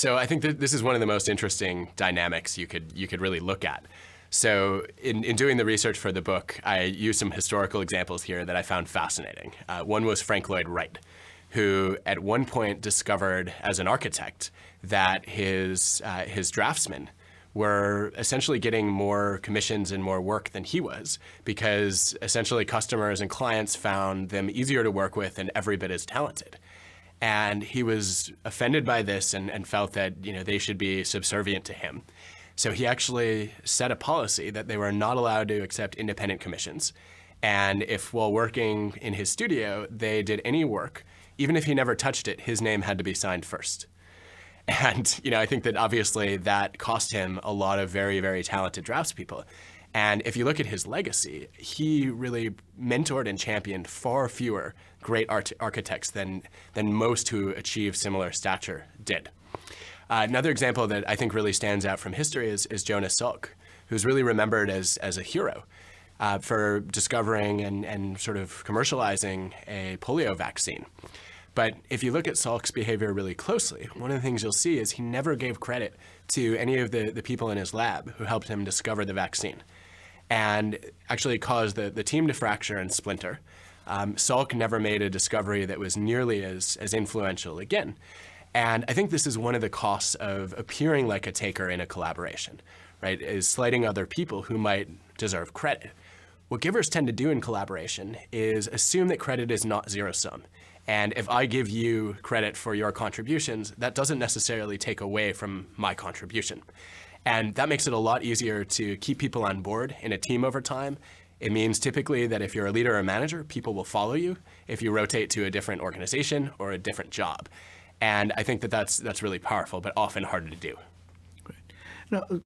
So I think that this is one of the most interesting dynamics you could really look at. So in doing the research for the book, I used some historical examples here that I found fascinating. One was Frank Lloyd Wright, who at one point discovered as an architect that his draftsmen were essentially getting more commissions and more work than he was, because essentially customers and clients found them easier to work with and every bit as talented. And he was offended by this and felt that they should be subservient to him. So he actually set a policy that they were not allowed to accept independent commissions. And if while working in his studio, they did any work, even if he never touched it, his name had to be signed first. And I think that obviously that cost him a lot of very, very talented draftspeople. And if you look at his legacy, he really mentored and championed far fewer great architects than most who achieved similar stature did. Another example that I think really stands out from history is Jonas Salk, who's really remembered as a hero for discovering and sort of commercializing a polio vaccine. But if you look at Salk's behavior really closely, one of the things you'll see is he never gave credit to any of the people in his lab who helped him discover the vaccine, and actually caused the team to fracture and splinter. Salk never made a discovery that was nearly as influential again. And I think this is one of the costs of appearing like a taker in a collaboration, right? Is slighting other people who might deserve credit. What givers tend to do in collaboration is assume that credit is not zero-sum. And if I give you credit for your contributions, that doesn't necessarily take away from my contribution. And that makes it a lot easier to keep people on board in a team over time. It means typically that if you're a leader or a manager, people will follow you if you rotate to a different organization or a different job. And I think that that's really powerful, but often harder to do. Great. Now,